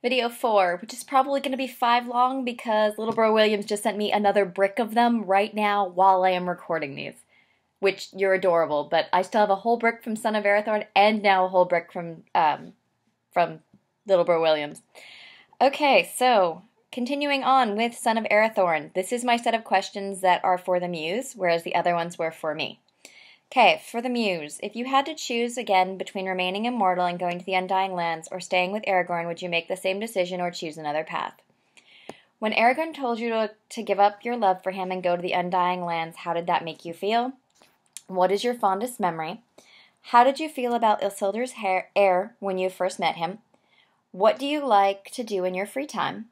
Video 4, which is probably going to be 5 long because Little Bro Williams just sent me another brick of them right now while I am recording these. Which, you're adorable, but I still have a whole brick from Svnofarathvrn and now a whole brick from Little Bro Williams. Okay, so, continuing on with Svnofarathvrn. This is my set of questions that are for the Muse, whereas the other ones were for me. Okay, for the Muse, if you had to choose again between remaining immortal and going to the Undying Lands or staying with Aragorn, would you make the same decision or choose another path? When Aragorn told you to give up your love for him and go to the Undying Lands, how did that make you feel? What is your fondest memory? How did you feel about Isildur's heir when you first met him? What do you like to do in your free time?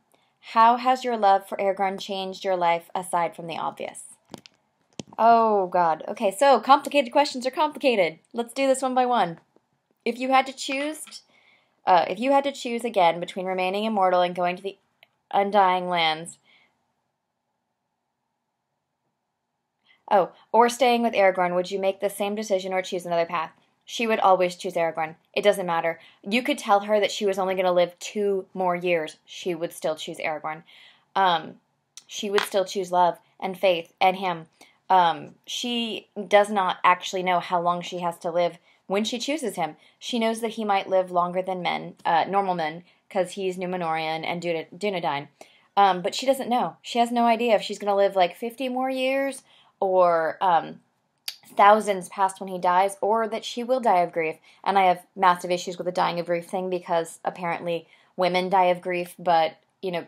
How has your love for Aragorn changed your life aside from the obvious? Oh, God. Okay, so complicated questions are complicated. Let's do this one by one. If you had to choose again between remaining immortal and going to the Undying Lands, or staying with Aragorn, would you make the same decision or choose another path? She would always choose Aragorn. It doesn't matter. You could tell her that she was only going to live 2 more years. She would still choose Aragorn. She would still choose love and faith and him. She does not actually know how long she has to live when she chooses him. She knows that he might live longer than normal men, because he's Numenorean and Dunedain. But she doesn't know. She has no idea if she's going to live like 50 more years, or thousands past when he dies, or that she will die of grief. And I have massive issues with the dying of grief thing, because apparently women die of grief, but,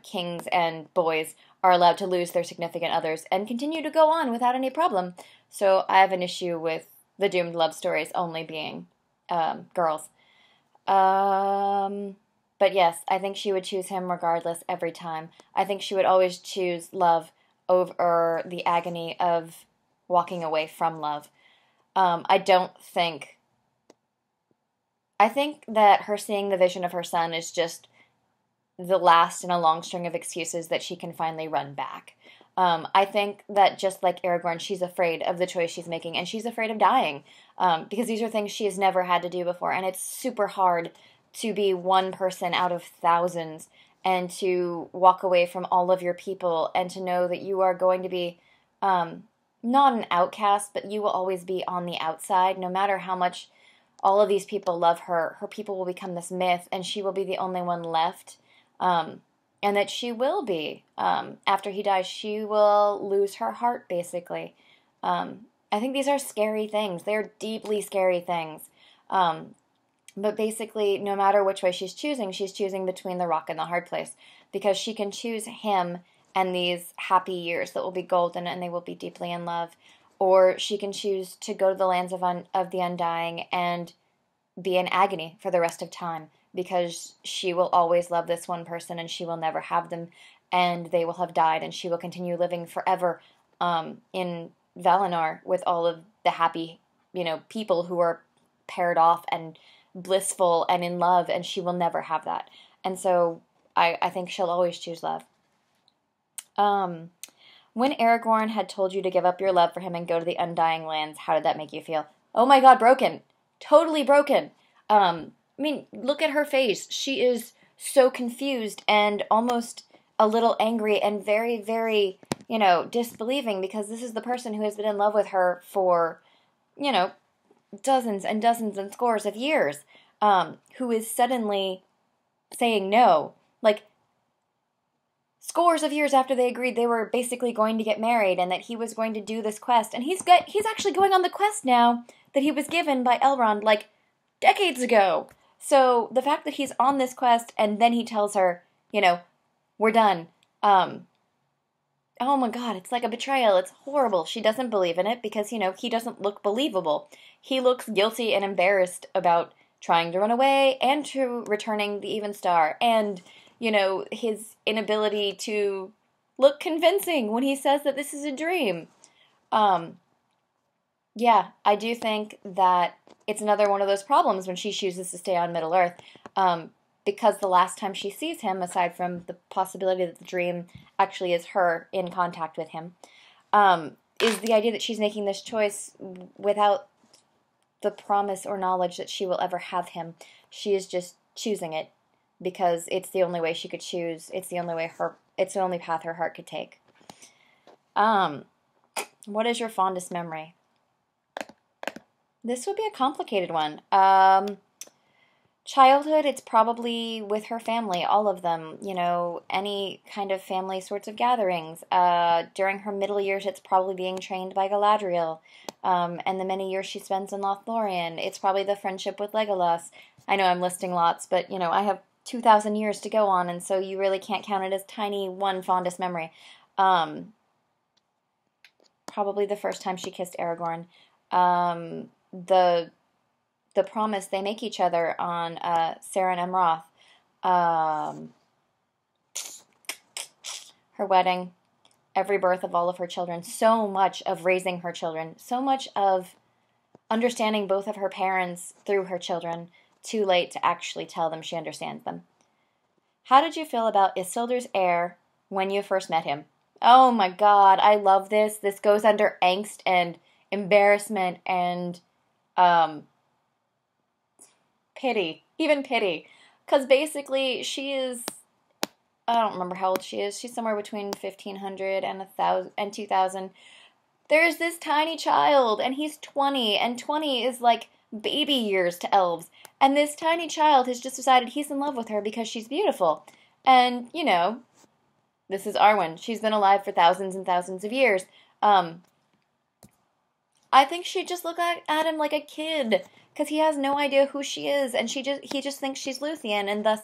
kings and boys are allowed to lose their significant others and continue to go on without any problem. So I have an issue with the doomed love stories only being girls. But yes, I think she would choose him regardless every time. I think she would always choose love over the agony of walking away from love. I think that her seeing the vision of her son is just the last in a long string of excuses that she can finally run back. I think that just like Aragorn, she's afraid of the choice she's making, and she's afraid of dying, because these are things she has never had to do before, and it's super hard to be one person out of thousands and to walk away from all of your people and to know that you are going to be not an outcast, but you will always be on the outside. No matter how much all of these people love her, her people will become this myth, and she will be the only one left. And that she will be, after he dies, she will lose her heart, basically. I think these are scary things. They're deeply scary things. But basically, no matter which way she's choosing between the rock and the hard place, because she can choose him and these happy years that will be golden and they will be deeply in love, or she can choose to go to the lands of the Undying and be in agony for the rest of time, because she will always love this one person and she will never have them, and they will have died, and she will continue living forever in Valinor with all of the happy, people who are paired off and blissful and in love, and she will never have that. And so I think she'll always choose love. When Aragorn had told you to give up your love for him and go to the Undying Lands, how did that make you feel? Oh my God, broken. Totally broken. Look at her face. She is so confused and almost a little angry and very, very, disbelieving, because this is the person who has been in love with her for, dozens and dozens and scores of years, who is suddenly saying no. Like, scores of years after they agreed they were basically going to get married and that he was going to do this quest. And he's actually going on the quest now that he was given by Elrond, like, decades ago. So the fact that he's on this quest and then he tells her, we're done. Oh my God, it's like a betrayal. It's horrible. She doesn't believe in it because, he doesn't look believable. He looks guilty and embarrassed about trying to run away and to returning the Even Star, and, his inability to look convincing when he says that this is a dream. Yeah, I do think that it's another one of those problems when she chooses to stay on Middle-earth, because the last time she sees him, aside from the possibility that the dream actually is her in contact with him, is the idea that she's making this choice without the promise or knowledge that she will ever have him. She is just choosing it because it's the only way she could choose. It's the only path her heart could take. What is your fondest memory? This would be a complicated one. Childhood, it's probably with her family, all of them, any kind of family sorts of gatherings. During her middle years, it's probably being trained by Galadriel. And the many years she spends in Lothlorien, it's probably the friendship with Legolas. I know I'm listing lots, but, I have 2,000 years to go on, and so you really can't count it as tiny one fondest memory. Probably the first time she kissed Aragorn. The promise they make each other on Seren Emroth. Her wedding, every birth of all of her children, so much of raising her children, so much of understanding both of her parents through her children, too late to actually tell them she understands them. How did you feel about Isildur's heir when you first met him? Oh my God, I love this. This goes under angst and embarrassment and pity, even pity. Because basically she is, I don't remember how old she is. She's somewhere between 1,500 and 1,000 and 2,000. There's this tiny child, and he's 20, and 20 is like baby years to elves. And this tiny child has just decided he's in love with her because she's beautiful. And, this is Arwen. She's been alive for thousands and thousands of years. I think she just looked at him like a kid, because he has no idea who she is, and he just thinks she's Luthien, and thus,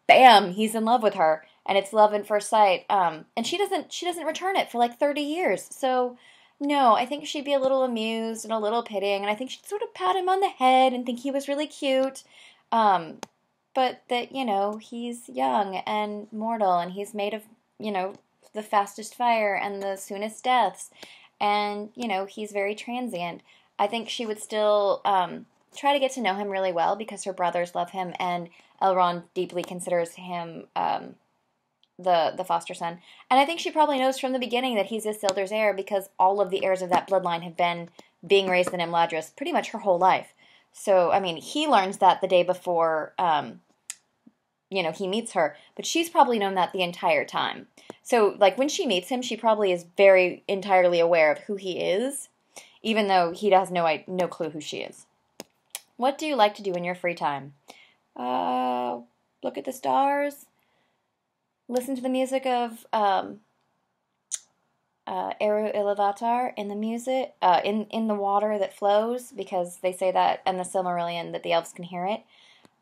bam, he's in love with her, and it's love at first sight. And she doesn't return it for like 30 years. So, no, I think she'd be a little amused and a little pitying, and I think she'd sort of pat him on the head and think he was really cute. But that, he's young and mortal, and he's made of, the fastest fire and the soonest deaths. And, he's very transient. I think she would still try to get to know him really well because her brothers love him, and Elrond deeply considers him the foster son. And I think she probably knows from the beginning that he's Isildur's heir because all of the heirs of that bloodline have been being raised in Imladris pretty much her whole life. So, he learns that the day before, he meets her, but she's probably known that the entire time. So, when she meets him, she probably is very entirely aware of who he is, even though he has no clue who she is. What do you like to do in your free time? Look at the stars, listen to the music of Eru Ilúvatar in the music, in the water that flows, because they say that in the Silmarillion that the elves can hear it.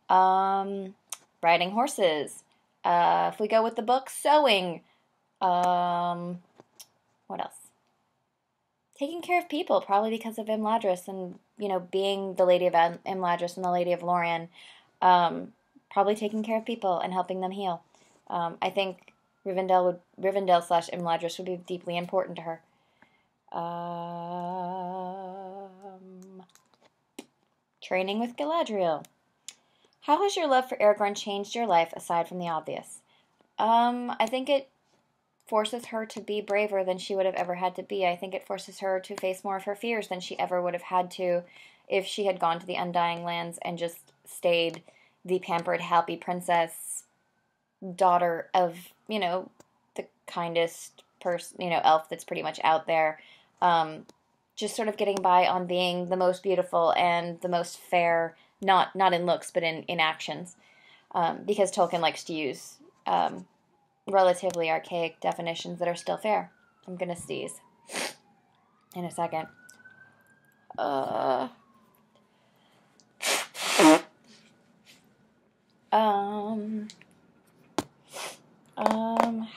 Riding horses. If we go with the book, sewing. What else? Taking care of people, probably because of Imladris and, being the Lady of Imladris and the Lady of Lorien. Probably taking care of people and helping them heal. I think Rivendell / Imladris would be deeply important to her. Training with Galadriel. How has your love for Aragorn changed your life aside from the obvious? I think it forces her to be braver than she would have ever had to be. I think it forces her to face more of her fears than she ever would have had to if she had gone to the Undying Lands and just stayed the pampered, happy princess, daughter of, the kindest person, elf that's pretty much out there. Just sort of getting by on being the most beautiful and the most fair, not in looks, but in actions. Because Tolkien likes to use relatively archaic definitions that are still fair. I'm going to sneeze in a second.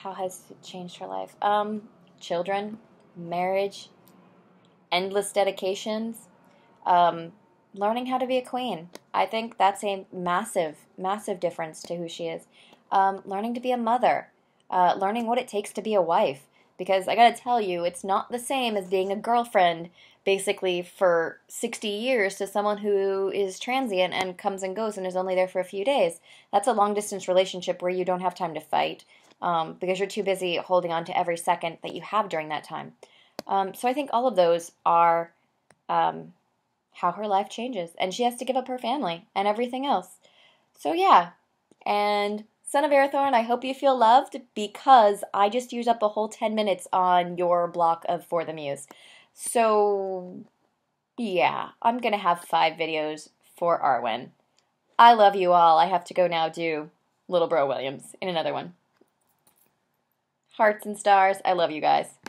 How has it changed her life? Children, marriage, endless dedications, learning how to be a queen. I think that's a massive, massive difference to who she is. Learning to be a mother, learning what it takes to be a wife. Because I gotta tell you, it's not the same as being a girlfriend, basically, for 60 years to someone who is transient and comes and goes and is only there for a few days. That's a long-distance relationship where you don't have time to fight, because you're too busy holding on to every second that you have during that time. So I think all of those are how her life changes. And she has to give up her family and everything else. So yeah, And Svnofarathvrn, I hope you feel loved because I just used up a whole 10 minutes on your block of For the Muse. So, yeah, I'm going to have 5 videos for Arwen. I love you all. I have to go now do Little Bro Williams in another one. Hearts and stars, I love you guys.